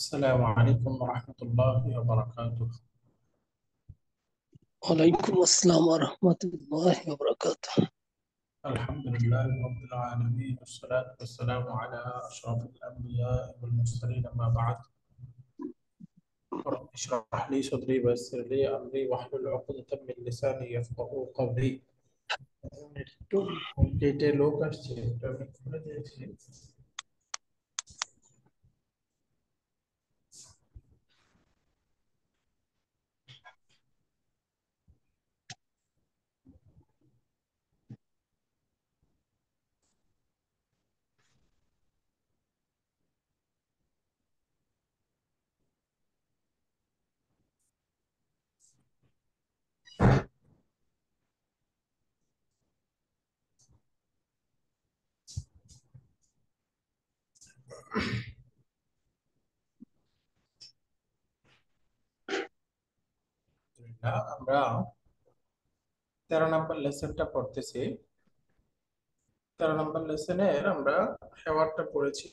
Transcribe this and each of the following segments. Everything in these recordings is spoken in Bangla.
السلام عليكم ورحمة الله وبركاته. وعليكم السلام ورحمة الله وبركاته. الحمد لله رب العالمين والصلاة والسلام على أشرف الأنبياء والمرسلين أما بعد. رب اشرح لي صدري ويسر لي أمري واحلل عقدة من لساني يفقهوا قولي. একটু ডেটে লোক আসছে, একটু আমি খুলে দিয়েছি। আমরা 13 নম্বর লেসনটা পড়তেছি। 13 নম্বর লেসনের আমরা হেওয়ারটা পড়েছি।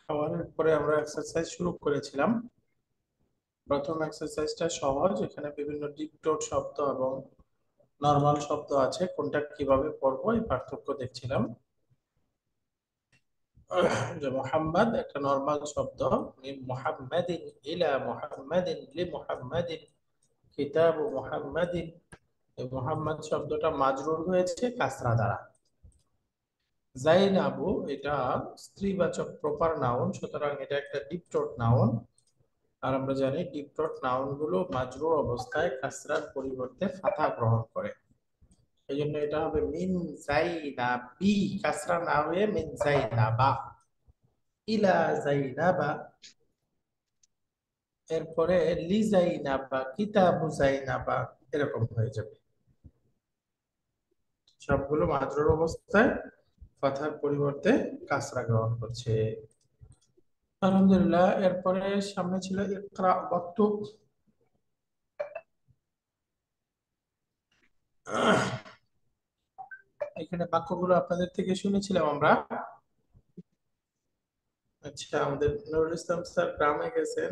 খাওয়ার পরে আমরা এক্সারসাইজ শুরু করেছিলাম। প্রথম এক্সারসাইজটা সহজ, এখানে বিভিন্ন ডিপ টোট শব্দ এবং নরমাল শব্দ আছে, কোনটা কিভাবে পড়বো এই পার্থক্য দেখছিলাম। যে মোহাম্মদ একটা নরমাল শব্দ, মিন মুহাম্মাদিন ইলা মুহাম্মাদিন লি মুহাম্মাদিন কিতাবু মুহাম্মাদিন। এই মুহাম্মদ শব্দটা মাজরুর হয়েছে কাসরা দ্বারা। জাইনাবু এটা স্ত্রীবাচক প্রপার নাউন, সুতরাং এটা একটা ডিপ টোট নাউন। আর আমরা জানি ডিপ টোট নাউন গুলো মাজরুর অবস্থায় কাসরার পরিবর্তে ফাথা গ্রহণ করে। এই জন্য এটা হবে মিন জাইনাবি, কাসরা না হয়ে মিন জাইনাবা, ইলা জাইনাবা। এরপরে লি জাইনাবা, কিতাবু জাইনাবা, এরকম হয়ে যাবে। সবগুলো মাজরুর অবস্থায় ফাথার পরিবর্তে কাসরা গ্রহণ করছে। আলহামদুলিল্লাহ। এরপরে সামনে ছিল ইকরা ওয়াক্তুব। এখানে বাক্যগুলো আপনাদের থেকে শুনেছিলাম আমরা। আচ্ছা, আমাদের নুরুল ইসলাম স্যার গ্রামে গেছেন,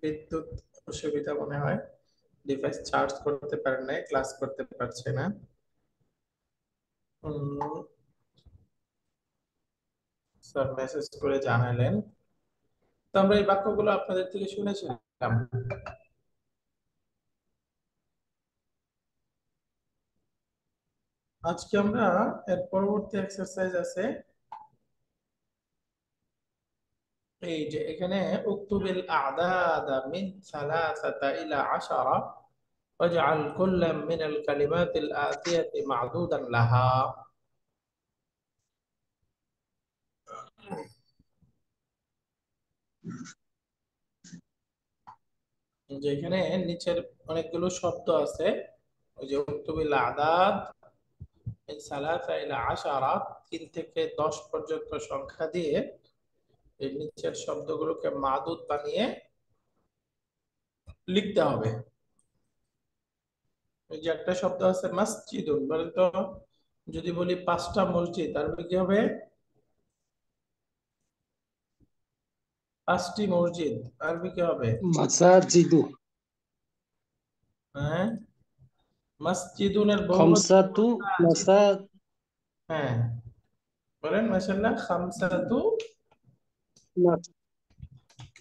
বিদ্যুৎ অসুবিধা মনে হয়, ডিভাইস চার্জ করতে পারেন নাই, ক্লাস করতে পারছে না। স্যার মেসেজ করে জানালেন। তো আমরা এই বাক্যগুলো আপনাদের থেকে শুনেছিলাম। আজকে আমরা এর পরবর্তী এক্সারসাইজ আছে এই যে এখানে উক্তুবিল আ'দাদা মিন সালাসাতা ইলা আশারা ওয়াজআল কুল্লাম মিনাল কালিমাতিল আতিয়াতি মা'দুদান লাহা। যে এখানে নিচের অনেকগুলো শব্দ আছে, ওই যে উক্তুবিল আ'দাদ মিন সালাসা ইলা আশারা, 3 থেকে 10 পর্যন্ত সংখ্যা দিয়ে এই নিচের শব্দগুলোকে মাদুদ বানিয়ে লিখতে হবে। ওই যে একটা শব্দ আছে মসজিদুন, বলেন তো, যদি বলি 5টা মসজিদ তাহলে কি হবে? 5টি মসজিদ আরবি কি হবে? মাসাজিদু হ্যাঁ, মসজিদুনের বহুবচন খামসাতু মাসাজিদ। মাসা হ্যাঁ, বলেন মাশাআল্লাহ। খামসাতু মাস-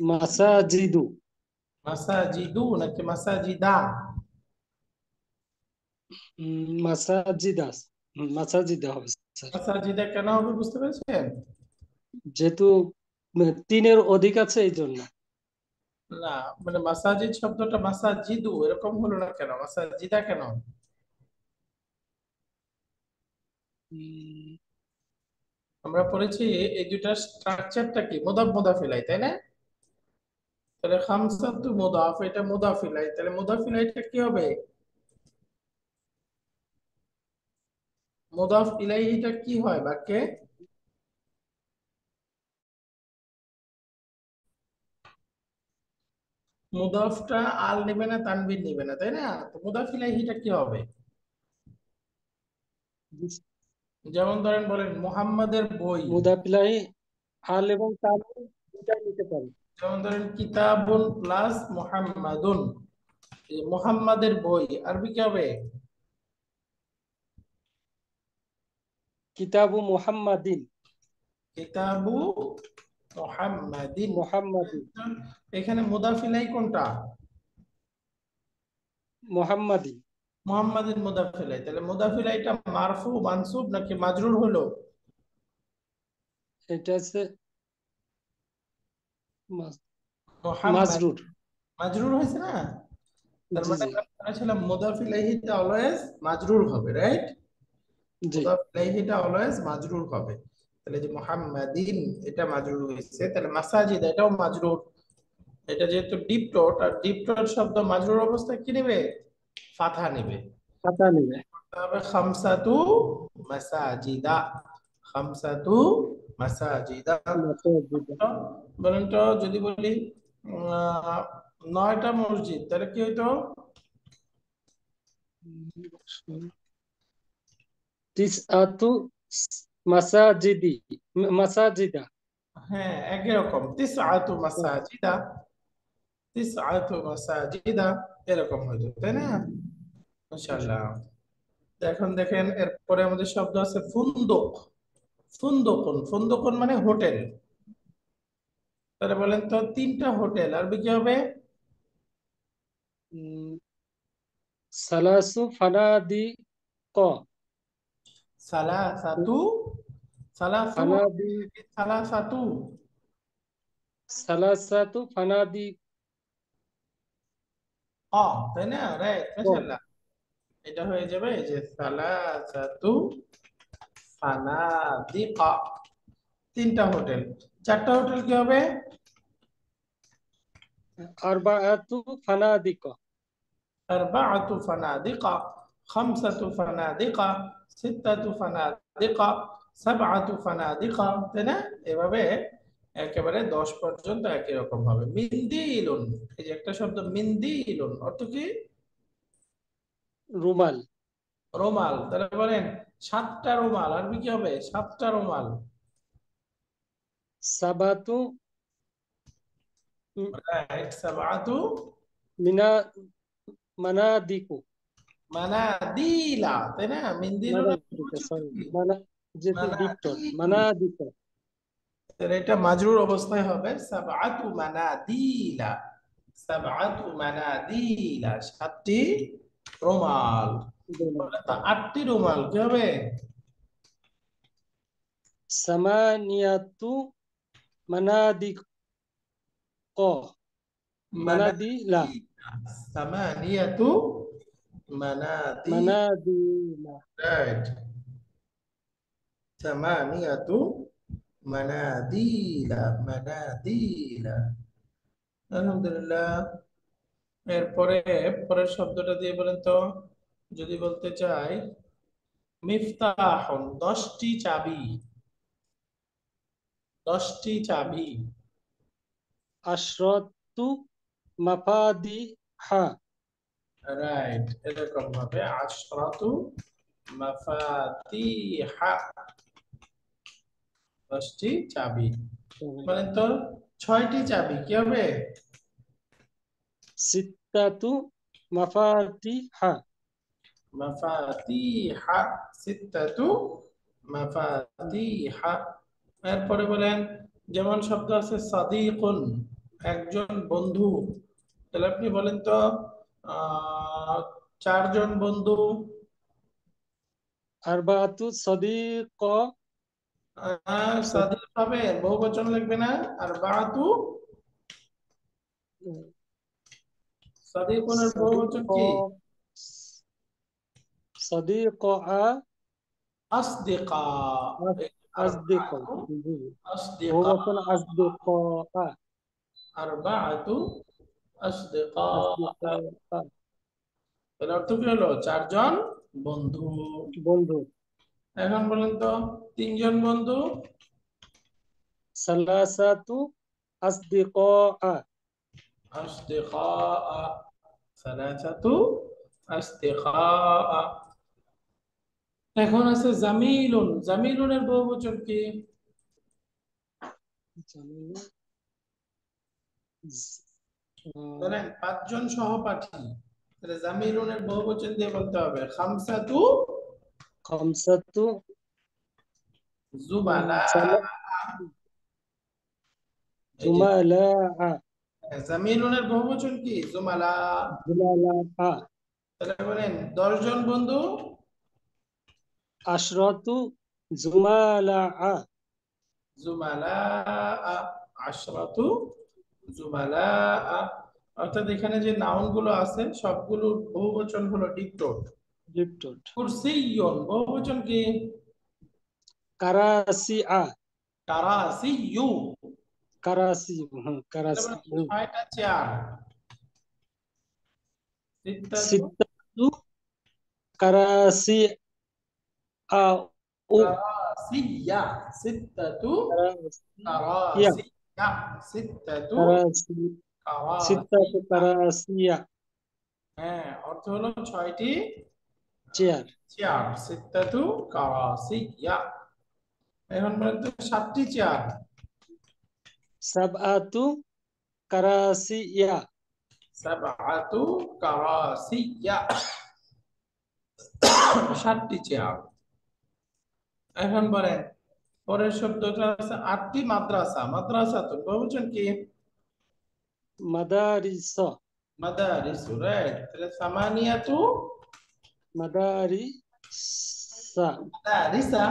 মাসাজিদু মাসাজিদু নাকি মাসাজিদা? মাসাজিদাস মাসাজিদা হবে স্যার, মাসাজিদা কেন হবে বুঝতে পেরেছেন? যেহেতু তিনের অধিক আছে এই জন্য। না, মানে মাসাজিদ শব্দটা মাসাজিদু এরকম হলো না কেন, মাসাজিদা কেন? উম, আমরা পড়েছি এই দুইটা স্ট্রাকচারটা কি মুদাফ মুদাফ ইলাইহি, তাই না? তাহলে খামসাতু মুদাফ, এটা মুদাফ ইলাইহি, তাহলে মুদাফ ইলাইহিটা কি হবে? মুদাফ ইলাইহিটা কি হয় বাক্যে? মুদাফটা আল নেবে না তানবির নেবে না, তাই না? তো মুদাফ ইলাইহিটা কি হবে? যেমন ধরেন বলেন মুহাম্মাদের বই। মুদাফিলাহি আল এবং তাল দুটাই নিতে পারি। যেমন ধরেন কিতাবুন প্লাস মুহাম্মাদুন, এই যে মুহাম্মাদের বই আরবি কি হবে? কিতাবু মুহাম্মাদিন। কিতাবু মুহাম্মাদিন। মুহাম্মাদিন। এখানে মুদাফিলাই কোনটা? মুহাম্মাদিন। মুহাম্মাদিন মুদাফিলাই, তাহলে মুদাফিলাইটা মারফু মানসুব নাকি মাজরুর হলো? এটা হচ্ছে মাজ- মুহাম্মাদ মাজরুর। মাজরুর হয়েছে না? তার জি মানে জি আমরা ছিলাম মুদাফ ইলাইহিটা অলওয়েজ মাজরুর হবে, রাইট? জি। মুদাফ ইলাইহিটা অলওয়েজ মাজরুর হবে। তাহলে যে মুহাম্মাদিন এটা মাজরুর হয়েছে, তাহলে মাসাজিদ এটাও মাজরুর। এটা যেহেতু ডিপ টোট, আর ডিপ টোট শব্দ মাজরুর অবস্থায় কি নেবে? ফাথা নেবে। পাতা নিবে। তবে খামসাতু মাসাজিদা, খামসাতু মাসাজিদা। মাসাজিদ। বলেন তো যদি বলি 9টা মসজিদ, তাহলে কি হইতো? তিসআতু মাসাজিদি। মাসাজিদা। হ্যাঁ একই রকম, তিসআতু মাসাজিদা, তিসআতু মাসাজিদা, এরকম হইতো তাই না? জি। ইনশাআল্লাহ। তো এখন দেখেন এরপরে আমাদের শব্দ আছে ফুন্দক। ফুন্দকুন, ফুন্দকুন মানে হোটেল। তাহলে বলেন তো 3টা হোটেল আরবি কি হবে? উম, সালাসু ফানাদিক। সালাসাতু, সালাসু, ফানাদি। সালাসাতু। সালাসাতু ফানাদিক। তাই না? রাইট, মাশাআল্লাহ। এটা হয়ে যাবে এই যে সালাসাতু ফানাদিকা, 3টা হোটেল। 4টা হোটেল কি হবে? আরবাআতু ফানাদিক। أربعة فنادق، خمسة فنادق، ستة فنادق, سبعة فنادق, তাই না? এভাবে একেবারে 10 পর্যন্ত একই রকম হবে। মিন্দিলুন, এই যে একটা শব্দ মিন্দিলুন, অর্থ কি? রুমাল। রুমাল। তাহলে বলেন 7টা রুমাল আরবি কি হবে? 7টা রুমাল। সাবাতু রাইট, সাবআতু মিনা মানাদিকু। মানাদিলা, তাই না? মিন্দিলুনের মানাদিকু, বহুবচন সরি। কি? যেহেতু ডিপটল মানাদিল। মানাদিকু। তাহলে এটা মাজরুর অবস্থায় হবে সাবআতু মানাদিলা, সাবআতু মানাদিলা, 7টি রুমাল। বলে তো 8টি রুমাল কি হবে? সামানিয়াতু মানাদিক। মানাদিলা। মানাদিলা, সামানিয়াতু মানাদি, মানাদিলা। রাইট, সামানিয়াতু মানাদিলা, মানাদিলা। আলহামদুলিল্লাহ। এরপরে পরের শব্দটা দিয়ে বলেন তো, যদি বলতে চাই মিফতাহুন, 10টি চাবি, 10টি চাবি। আশরাতু মাফাদিহা। রাইট, এরকম ভাবে আশরাতু মাফাতিহা, 10টি চাবি। বলেন তো 6টি চাবি কি হবে? সিত্তাতু মাফাতিহা। মাফাতিহা, সিত্তাতু মাফাতিহা। এরপরে বলেন যেমন শব্দ আছে সাদিকুন, একজন বন্ধু। তাহলে আপনি বলেন তো 4জন বন্ধু। আরবাআতু সাদিক। সাদিক হবে, বহু বচন লাগবে না? আর বাতু, সাদিকুনের বহু বচন সাদিক। কি? সাদিক আসদিকা। আর আসদিক। বাতু জি। আসদিকা, বহুবচন আসদিক। আরবাআতু আসদিকা। আসদিক। তাহলে অর্থ কি হলো? 4জন বন্ধু। বন্ধু। এখন বলেন তো 3জন বন্ধু। সালাসাতু আসদিক। أصدقاء، ثلاثة أصدقاء. এখন আছে জামিলুন, জামিলুনের বহুবচন কি? জামিলুন, ধরেন 5 জন সহপাঠী, তাহলে জামিলুনের বহুবচন দিয়ে বলতে হবে খামসাতু খামসাতু, জুবালা। এই যে জুমালা, জামিলুনের বহুবচন কি? জুমালা। জুমালা, তাহলে বলেন 10 জন বন্ধু। আশরাতু, জুমালা, জুমালা, আশরাতু জুমালা। অর্থাৎ এখানে যে নাউন গুলো আছে সবগুলোর বহুবচন হলো ডিপটোট। লিপটট, কুরসিয়ুন বহুবচন কি? কারাসি, কারাসিয়ু। কারাসি, তাহলে কারাসি, বলেন 6টা চেয়ার। সিত্তাতু সিত্তাতু, কারাসি, ও, কারাসিয়া। সিত্তাতু কারাসি, ইয়া, কারাসিয়া। সিত্তাতু কারাসি, সিত্তাতু, কারাসিয়া। কারাসিয়া, হ্যাঁ, অর্থ হলো 6টি চেয়ার। চেয়ার। সিত্তাতু কারাসিয়া। এখন বলেন তো 7টি চেয়ার। সাবআতু, কারাসিয়া, সাবআতু কারাসিয়া। 7টি চেয়ার। এখন বলেন পরের শব্দটা আছে 8টি মাদ্রাসা। মাদ্রাসা তো বহুবচন কি? মাদারিস, মাদারিসু, রাইট। তাহলে সামানিয়াতু মাদারিসা, মাদারিসা।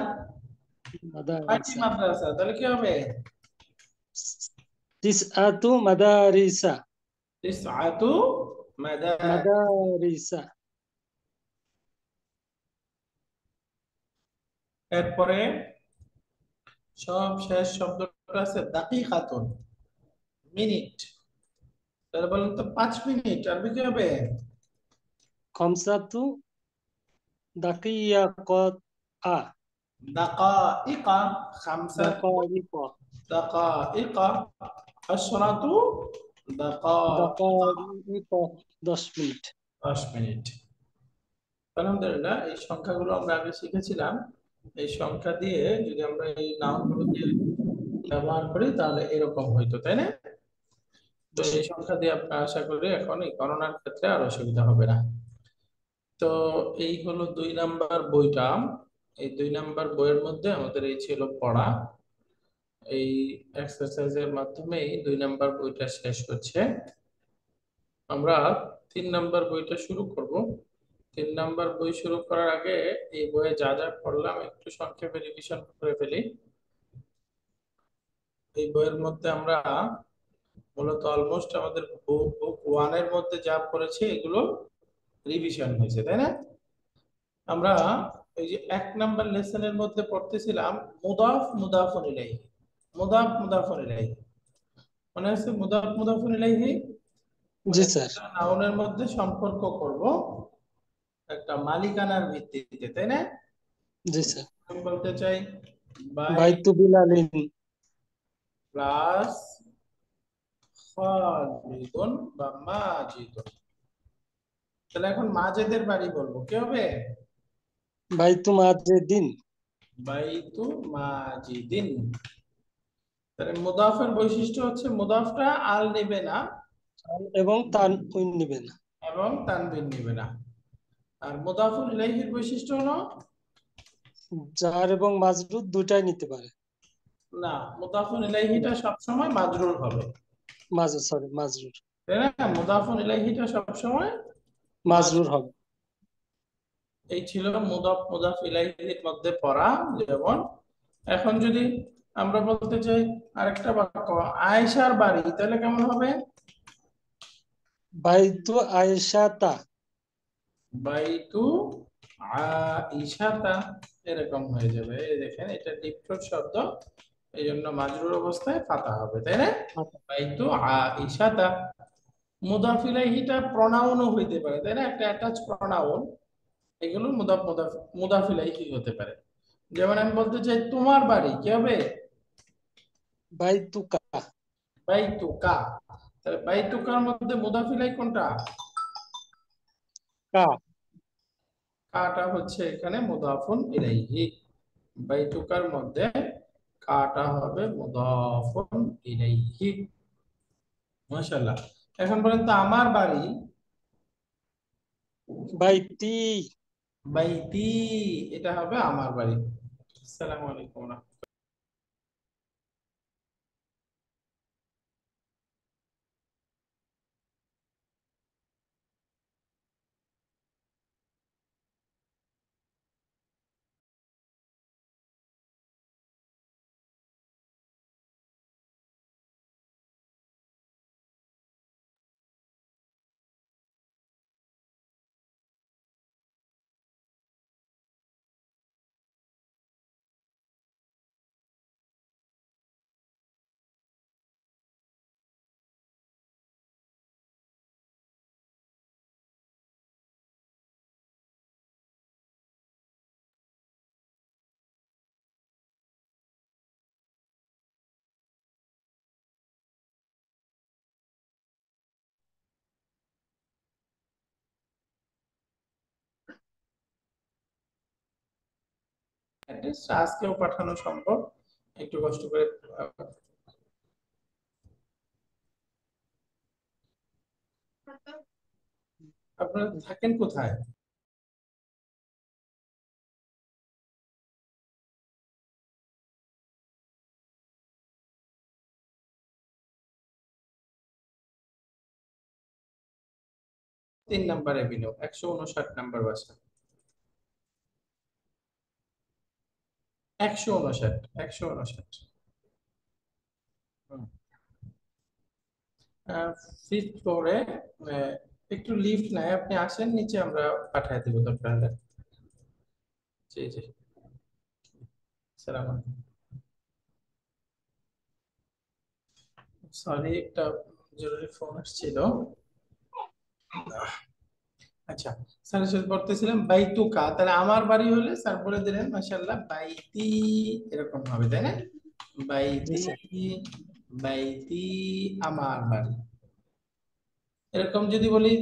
কয়টি মাদারিসা, মাদ্রাসা? তাহলে কি হবে? তিসআতু মাদারিসা, তিসআতু মাদারিস। মাদারিসা, এরপরে সব শেষ শব্দটা আছে দাকিকাতুন, মিনিট। তাহলে বলেন তো 5 মিনিট আরবি কি হবে? খামসাতু দাকিয়াকাত, দাকাইকা। খামসাতু দাকাইক, দাকাইকা। আশরাতু দাকাইকা। দাকাইক, 10 মিনিট। 10 মিনিট। আলহামদুলিল্লাহ, এই সংখ্যাগুলো আমরা আগে শিখেছিলাম। এই সংখ্যা দিয়ে যদি আমরা এই নাউনগুলো দিয়ে ব্যবহার করি তাহলে এরকম হইতো, তাই না? তো এই সংখ্যা দিয়ে আপনার আশা করি এখন এই গণনার ক্ষেত্রে আর অসুবিধা হবে না। তো এই হলো 2 নাম্বার বইটা। এই 2 নাম্বার বইয়ের মধ্যে আমাদের এই ছিল পড়া। এই এক্সারসাইজের মাধ্যমেই 2 নাম্বার বইটা শেষ হচ্ছে। আমরা 3 নাম্বার বইটা শুরু করব। 3 নাম্বার বই শুরু করার আগে এই বইয়ে যা যা পড়লাম একটু সংক্ষেপে রিভিশন করে ফেলি। এই বইয়ের মধ্যে আমরা মূলত অলমোস্ট আমাদের বুক ওয়ানের মধ্যে যা পড়েছি এগুলো রিভিশন হয়েছে, তাই না? আমরা এই যে 1 নাম্বার লেসনের মধ্যে পড়তেছিলাম মুদাফ মুদাফুন ইলাইহি। মুদাফ মুদাফুন ইলাইহি মনে আছে? মুদাফ মুদাফুন ইলাইহি জি মানে স্যার, নাউনের মধ্যে সম্পর্ক করব একটা মালিকানার ভিত্তিতে, তাই না? জি স্যার। আমি বলতে চাই বাই বাইতু বিলালিন, প্লাস খালিদুন বা মাজিদুন। তাহলে এখন মাজেদের বাড়ি বলবো কি হবে? বাইতু মাজেদিন, বাইতু মাজিদিন। তাহলে মুদাফের বৈশিষ্ট্য হচ্ছে মুদাফটা আল নেবে না এবং তান উইন নিবে না। এবং তানবিন নেবে না। আর মুদাফুল ইলাইহির বৈশিষ্ট্য হলো জার এবং মাজরুর দুটাই নিতে পারে। না, মুদাফুল ইলাইহিটা সবসময় মাজরুর হবে, সরি, মাজরুর, তাই না? মুদাফুল ইলাইহিটা সবসময় মাজরুর মাজরুর। হবে। এই ছিল মুদাফ মুদাফ ইলাইহির মধ্যে পড়া। যেমন এখন যদি আমরা বলতে চাই আরেকটা বাক্য আয়েশার বাড়ি, তাহলে কেমন হবে? বাইতু আয়েশাতা, বাইতু আইসাতা। এরকম হয়ে যাবে। এই দেখেন এটা ডিপটোট শব্দ, এই জন্য মাজরুর অবস্থায় ফাতা হবে, তাই না? বাইতু আইসাতা। মুদাফ ইলাইহিটা প্রনাউনও হইতে পারে, তাই না? একটা অ্যাটাচ প্রনাউন। এগুলো মুদাফ মুদাফ মুদাফ ইলাইহি হতে পারে। যেমন আমি বলতে চাই তোমার বাড়ি, কি হবে? বাইতুকা, বাইতুকা। তাহলে বাইতুকার মধ্যে মুদাফ ইলাইহি কোনটা? কা, কাটা হচ্ছে এখানে মুদাফুন ইলাইহি, বাইতুকার মধ্যে কাটা হবে মুদাফুন ইলাইহি। মাশাআল্লাহ। এখন বলেন তো আমার বাড়ি, বাইতি। বাইতি, এটা হবে আমার বাড়ি। আসসালামু আলাইকুম। অ্যাটলিস্ট আজকেও পাঠানো সম্ভব, একটু কষ্ট করে। আহ, আপনারা থাকেন কোথায়? 3 নম্বর এভিনিউ, 159 নম্বর বাসা। 159, 159। ফিফথ ফ্লোরে। একটু লিফট নাই, আপনি আসেন নিচে, আমরা পাঠিয়ে দেবো দরকার হলে। জি জি। সালাম। সরি, একটা জরুরি ফোন আসছিল। আচ্ছা, স্যারের সাথে পড়তেছিলাম বাইতুকা, তাহলে আমার বাড়ি হলে স্যার বলে দিলেন মাশাআল্লাহ বাইতি, এরকম হবে তাই না? জি বাইতি, স্যার। বাইতি, আমার বাড়ি। এরকম যদি বলি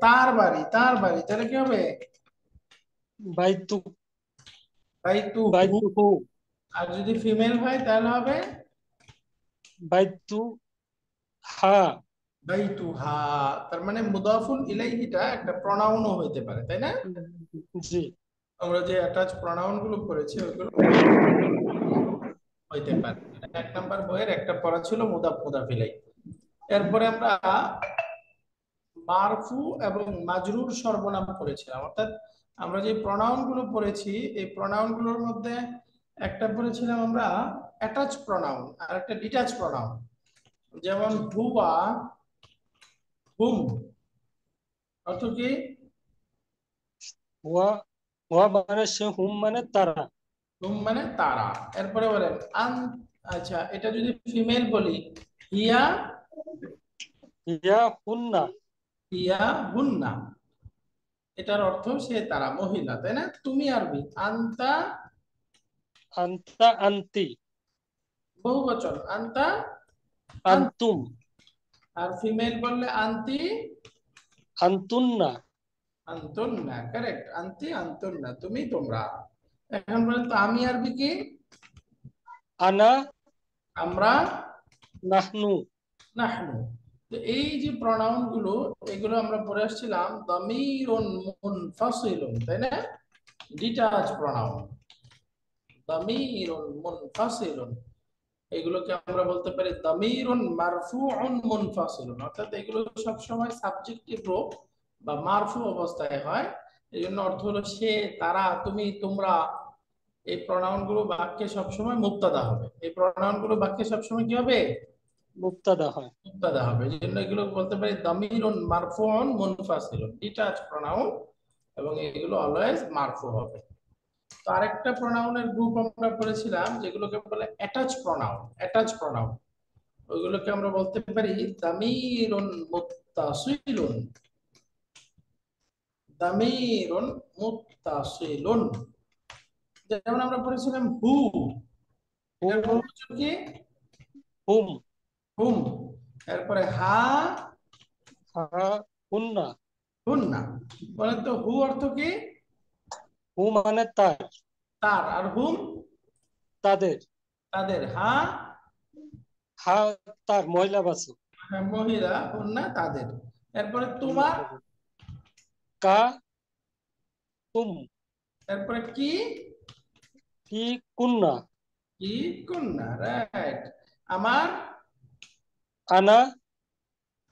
তার বাড়ি, তার বাড়ি, তাহলে কি হবে? বাইতু। বাইতুহু। বাইতুহু। আর যদি ফিমেল হয় তাহলে হবে বাইতু হা। বাইতুহা। তার মানে মুদাফুল ইলাইহিটা একটা প্রনাউনও হইতে পারে তাই না? জি। আমরা যে অ্যাটাচ প্রনাউন গুলো করেছি ওইগুলো হইতে পারে। 1 নম্বর বইয়ের একটা পড়া ছিল মুদাফ মুদাফ ইলাইহি। এরপরে আমরা মারফু এবং মাজরুর সর্বনাম পড়েছিলাম, অর্থাৎ আমরা যে প্রনাউন গুলো পড়েছি এই প্রনাউন গুলোর মধ্যে একটা পড়েছিলাম আমরা অ্যাটাচ প্রনাউন আর একটা ডিটাচ প্রনাউন। যেমন জি। হুয়া, হুম, অর্থ কি? ওয়া। ওয়া মানে সে, হুম মানে তারা। হুম মানে তারা। এরপরে বলেন আন, আচ্ছা এটা যদি ফিমেল বলি, হিয়া, ইয়া হুন্না। হিয়া হুন্না, এটার অর্থ সে তারা, মহিলা তাই না? তুমি আরবি আনতা, আন্তা আন্তি। বহুবচন আনতা, আন। আন্তুম। আর ফিমেল বললে আন্তি, আন্তুন্না। আন্তন্না, কারেক্ট, আন্তি আন্তন্না, তুমি তোমরা। এখন বলেন তো আমি আরবি কি? আনা আমরা, নাহনু। নাহনু। তো এই যে প্রনাউন গুলো, এগুলো আমরা পড়ে আসছিলাম দামিরুন মুনফাসিলুন তাই না? ডিটাচ প্রনাউন, দামিরুন মুনফাসিলুন, এগুলোকে আমরা বলতে পারি দামিরুন মারফুউন মুনফাসিলুন, অর্থাৎ এগুলো সব সময় সাবজেক্টিভ রূপ বা মারফু অবস্থায় হয়। এই জন্য অর্থ হলো সে, তারা, তুমি, তোমরা। এই প্রনাউন গুলো বাক্যে সবসময় মুক্তাদা হবে, এই প্রনাউন গুলো বাক্যে সবসময় কি হবে? মুক্তাদা হয়। মুক্তাদা হবে। এই জন্য এগুলো বলতে পারি দামিরুন মারফুউন মুনফাসিলুন, ডিটাচ প্রনাউন, এবং এগুলো অলওয়েজ মারফু হবে। তো আরেকটা প্রনাউনের গ্রুপ আমরা পড়েছিলাম যেগুলোকে বলে অ্যাটাচ প্রনাউন, অ্যাটাচ প্রনাউন, ওইগুলোকে আমরা বলতে পারি দামিরুন মুত্তাসিলুন, দামিরুন মুত্তাসিলুন। যেমন আমরা পড়েছিলাম হু, এটার হুম। বহুবচন কি? হুম। হুম। এরপরে হা, হা হুন্না। হুন্না। বলেন তো হু অর্থ কি? হু মানে তার, তার, আর হুম তাদের। তাদের, হা হা তার, মহিলাবাচক। হ্যাঁ, মহিলা, হুন্না তাদের। এরপরে হুম, তোমার, তাদের। কা তুম, এরপরে কি, কি কুন্না, কি কন্যা, রাইট। আমার, আনা,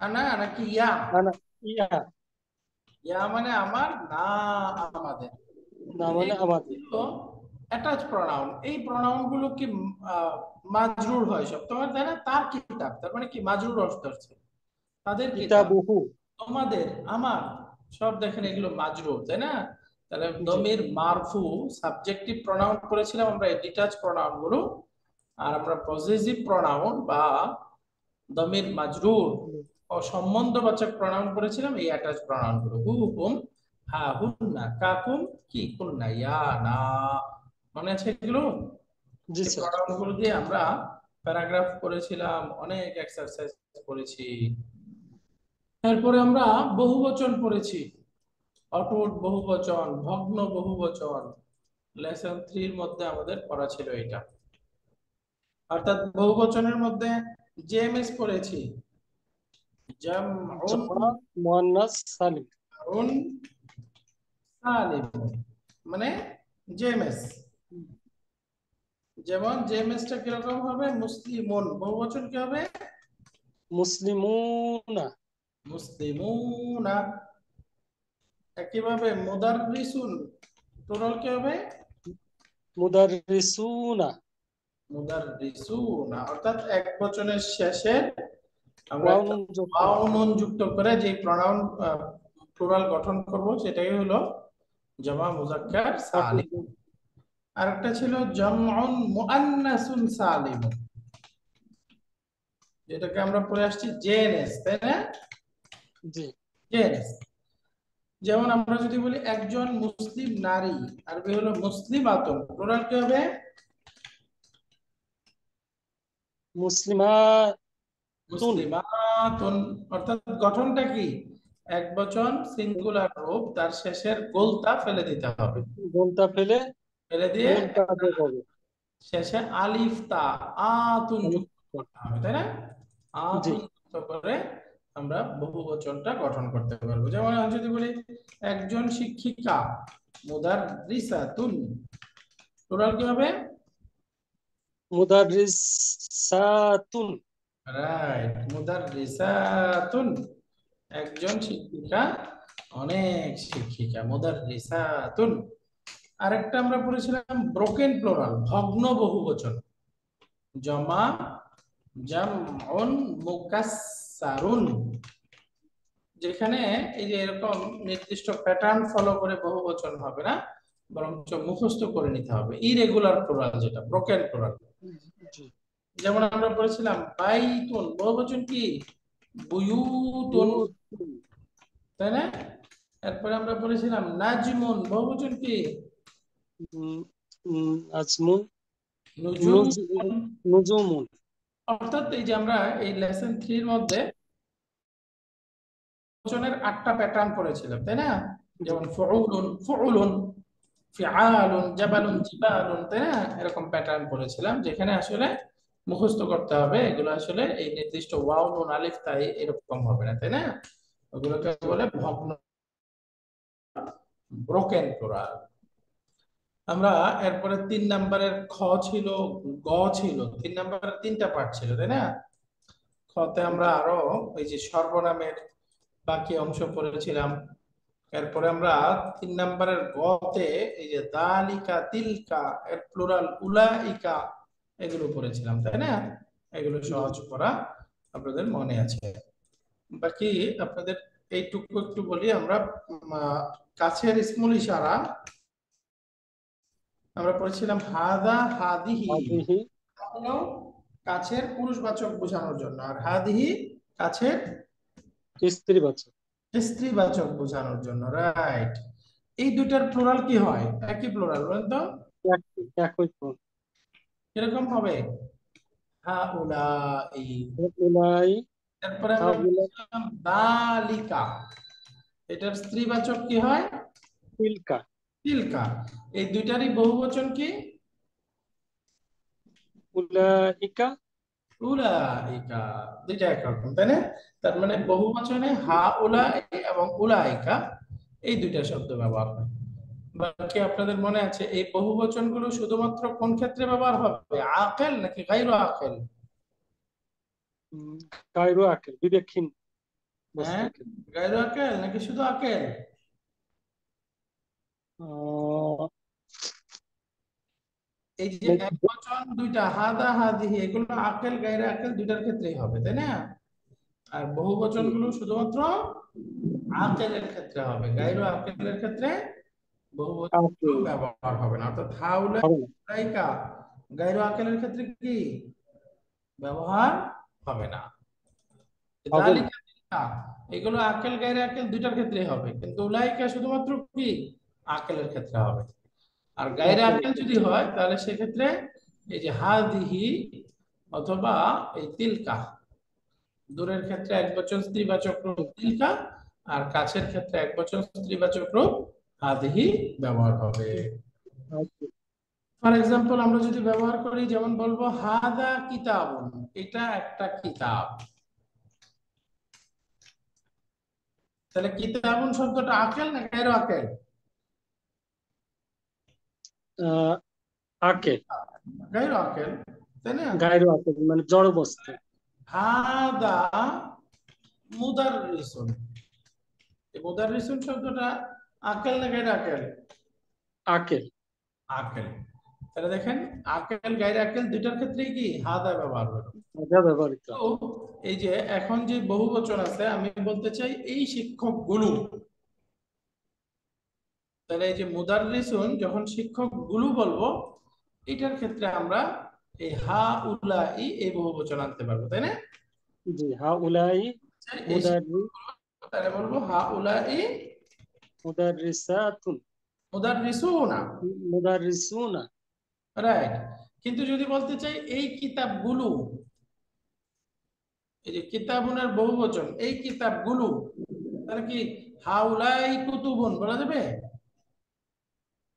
আনা নাকি ইয়া, আনা ইয়া, ইয়া মানে আমার, না আমাদের। না মানে এইগুলো আমাদের। ছিল অ্যাটাচ প্রনাউন। এই প্রনাউন গুলো কি মাজরুর হয় সব, তোমার তাই না? তার কিতাব, তার মানে কি মাজরুর অর্থ হচ্ছে তাদের কিতাব। কিতাবুহু। তোমাদের, আমার, সব দেখেন এগুলো মাজরুর, তাই না? তাহলে জি। দমির মারফু, সাবজেক্টিভ প্রনাউন করেছিলাম আমরা এই ডিটাচ প্রনাউন গুলো, আর আমরা পজেসিভ প্রনাউন বা দমির মাজরুর ও সম্বন্ধবাচক প্রনাউন করেছিলাম এই অ্যাটাচ প্রনাউন গুলো, হু হুম, হা হুন্না, কাকুম, কি কুন্না, ইয়া না। মনে আছে এগুলো? জি এই স্যার। প্রোগ্রাম গুলো দিয়ে আমরা প্যারাগ্রাফ করেছিলাম, অনেক এক্সারসাইজ করেছি। এরপরে আমরা বহুবচন পড়েছি, অটুট বহুবচন, ভগ্ন বহুবচন। লেসন 3 এর মধ্যে আমাদের পড়া ছিল এটা। অর্থাৎ বহুবচনের মধ্যে জেএমএস পড়েছি, জামউন, জমা মুয়ান্নাস সালিম। উন, সালিম, মানে জেএমএস। যেমন জেএমএসটা কিরকম হবে? মুসলিমুন, বহুবচন কি হবে? মুসলিমুনা, মুসলিমুনা। একইভাবে মুদাররিসুন, প্লুরাল কি হবে? মুদাররিসুনা। মুদাররিসুনা। অর্থাৎ এক বচনের শেষে আমরা ওয়াও একটা নুন যোগ ওয়াও করে। নুন যুক্ত করে যে প্রনাউন প্লুরাল গঠন করব সেটাই হলো জামা মুজাক্কার সালিম। আরেকটা ছিল জামউন মুআন্নাসুন সালিম, যেটাকে আমরা পড়ে আসছি জেএনএস, তাই না? জি। জেএনএস। যেমন আমরা যদি বলি একজন মুসলিম নারী, আরবি হলো মুসলিমাতুন, প্লুরাল কি হবে? মুসলিমাতুন। মুসলিমাতুন। অর্থাৎ গঠনটা কি? এক বচন, সিঙ্গুলার রূপ, তার শেষের গোলতা ফেলে দিতে হবে। গোলটা ফেলে ফেলে দিয়ে নুনটা যোগ হবে। শেষে আলিফ তা, আতুন আলিফ যুক্ত তা। করতে হবে, তাই না? জি। আতুন যুক্ত করে আমরা বহুবচনটা গঠন করতে পারবো। যেমন আমি যদি বলি একজন শিক্ষিকা, মুদাররিসাতুন, টোটাল কি হবে? মুদাররিসাতুন। রাইট, মুদাররিসাতুন, একজন শিক্ষিকা, অনেক শিক্ষিকা, মুদাররিসাতুন। আরেকটা আমরা পড়েছিলাম ব্রোকেন প্লোরাল, ভগ্ন বহুবচন, জমা জামউন মুকাসসারুন। যেখানে এই যে এরকম নির্দিষ্ট প্যাটার্ন ফলো করে বহুবচন হবে না, বরঞ্চ মুখস্থ করে নিতে হবে, ইরেগুলার প্লোরাল যেটা ব্রোকেন প্লোরাল। জি। যেমন আমরা পড়েছিলাম বাইতুন, বহুবচন কি? বুয়ুতুন, ইউতুন। তাই না? এরপরে আমরা পড়েছিলাম নাজমুন, বহুবচন কি? উম, আজমুন। নুজুম। নুজ নুজুমুন। অর্থাৎ এই যে আমরা এই লেসন 3 এর মধ্যে বচনের 8টা প্যাটার্ন পড়েছিলাম, তাই না? জি। যেমন ফুউলুন, ফুউলুন, ফিআলুন, জাবালুন, জিবালুন, তাই না? এরকম প্যাটার্ন পড়েছিলাম, যেখানে আসলে মুখস্থ করতে হবে। এগুলো আসলে এই নির্দিষ্ট ওয়াও নুন আলিফ তাই এরকম হবে না, তাই না? ওগুলোকে জি। বলে ভগ্ন, ব্রোকেন প্লুরাল। আমরা এরপরে 3 নাম্বারের খ ছিল, গ ছিল, 3 নাম্বারের 3টা পার্ট ছিল, তাই না? খতে আমরা জি। আরো ওই যে সর্বনামের বাকি অংশ পড়েছিলাম। এরপরে আমরা 3 নাম্বারের গতে এই যে দালিকা, তিলকা এর প্লুরাল উলাইকা, এগুলো পড়েছিলাম, তাই না? এগুলো জি। সহজ করা আপনাদের মনে আছে। বাকি আপনাদের এইটুকু একটু বলি আমরা। কাছের ইসমুল ইশারা আমরা পড়েছিলাম হাদা, হাদিহি হাদিহি হলো কাছের পুরুষবাচক বোঝানোর জন্য, আর হাদিহি কাছের স্ত্রীবাচক। স্ত্রীবাচক বোঝানোর জন্য, রাইট। এই দুইটার প্লুরাল কি হয়? একই প্লুরাল, বলেন তো একই পদ। কিরকম হবে? হাউলাই। উলাই। তারপরে আমরা হাউলা। বলেছিলাম দালিকা, এটার স্ত্রীবাচক কি হয়? তিলকা। তিলকা। এই দুইটারই বহুবচন কি? উলাইকা। উলাইকা। দুইটা একরকম, তাই না? তার মানে বহুবচনে হা উলাই এবং উলাইকা এই দুইটা শব্দ ব্যবহার হয়। বাকি আপনাদের মনে আছে এই বহুবচনগুলো শুধুমাত্র কোন ক্ষেত্রে ব্যবহার হবে, আকেল নাকি গায়রু আকেল? উম, গায়রু আকেল, বিবেকহীন হ্যাঁ, বস্তুর ক্ষেত্রে। গায়রু আকেল নাকি শুধু আকেল? আহ, এই যে এক বচন দুইটা হাদা হাদিহি এগুলো আকেল গায়রু আকেল দুইটার ক্ষেত্রেই হবে, তাই না? আর বহু বচনগুলো শুধুমাত্র আকেলের ক্ষেত্রে হবে, গায়রু আকেলের ক্ষেত্রে বহু বচনগুলো আকেল ব্যবহার হবে না। অর্থাৎ হবে না। হাউলাইকা গায়রু আকেলের ক্ষেত্রে কি ব্যবহার হবে না। হবে না। যালিকা তিলকা এগুলো আকেল গায়রু আকেল দুইটার ক্ষেত্রেই হবে, কিন্তু উলাইকা শুধুমাত্র কি আকেলের ক্ষেত্রে হবে। আর গায়রে আকেলের আকেল যদি ক্ষেত্রে। হয় তাহলে সেক্ষেত্রে এই যে হাদিহি অথবা এই তিলকা, দূরের ক্ষেত্রে এক বচন স্ত্রীবাচক রূপ তিলকা, আর কাছের ক্ষেত্রে এক বচন স্ত্রীবাচক রূপ হাদিহি ব্যবহার হবে। আকেল। ফর এক্সাম্পল আমরা যদি ব্যবহার করি, যেমন বলবো হাদা কিতাবুন, এটা একটা কিতাব। তাহলে কিতাবুন শব্দটা আকেল না গায়রু আকেল? আহ, আকেল। গায়রু আকেল, তাই না? গায়রু আকেল মানে জড় বস্তু। হাদা মুদাররিসুন, এই মুদাররিসুন শব্দটা আকেল না গায়রু আকেল? আকেল। আকেল। তাহলে দেখেন আকেল গায়রে আকেল দুইটার ক্ষেত্রেই কি হাদা ব্যবহার হলো। যা ব্যবহৃত তো হয়। এই যে এখন যে বহুবচন আছে আমি বলতে চাই এই শিক্ষক গুলো, তাহলে এই যে মুদাররিসুন যখন শিক্ষক গুলো বলবো এটার ক্ষেত্রে আমরা এই হা উলাই এই বহুবচন আনতে পারবো, তাই না? জি, হা উলাই এই মুদাররি শিক্ষকগুলো, তাহলে বলবো হা উলাই মুদাররিসাতুন মুদাররিসুনা। মুদাররিসুনা। রাইট। কিন্তু যদি বলতে চাই এই কিতাবগুলো, এই যে কিতাবুনের বহুবচন এই কিতাবগুলো, তাহলে কি হাউলাই কুতুবুন বলা যাবে?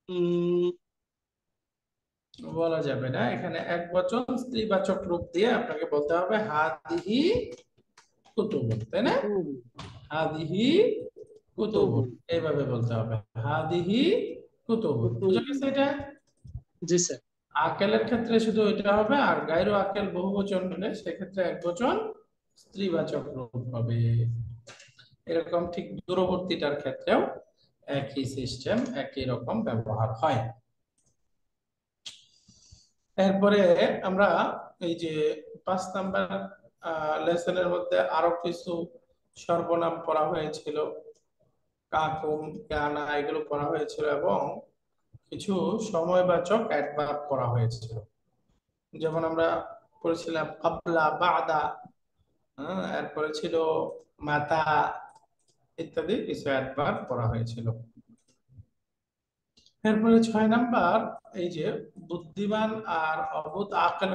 উম, বলা যাবে না। এখানে এক বচন স্ত্রীবাচক রূপ দিয়ে আপনাকে বলতে হবে হাদিহি কুতুবুন, তাই না? কুতুব হাদিহি কুতুবুন কুতুবুন এইভাবে বলতে হবে, হাদিহি কুতুবুন। বুঝা কুতুব। গেছে এটা? জি স্যার। আকেলের ক্ষেত্রে শুধু এটা হবে, আর গায়রু আকেল বহুবচন হলে সেক্ষেত্রে এক বচন স্ত্রীবাচক রূপ হবে। এরকম ঠিক দূরবর্তীটার ক্ষেত্রেও একই সিস্টেম, একই রকম ব্যবহার হয়। এরপরে আমরা এই যে 5 নাম্বার লেসনের মধ্যে আরো কিছু সর্বনাম পড়া হয়েছিল, কাকুম কানা এগুলো পড়া হয়েছিল, এবং কিছু সময়বাচক অ্যাডভার্ব পড়া হয়েছিল। যেমন আমরা পড়েছিলাম কাবলা বাদা, এরপরে ছিল মাতা, ইত্যাদি কিছু অ্যাডভার্ব পড়া হয়েছিল। এরপরে 6 নাম্বার এই যে বুদ্ধিমান আর অবুধ আকেল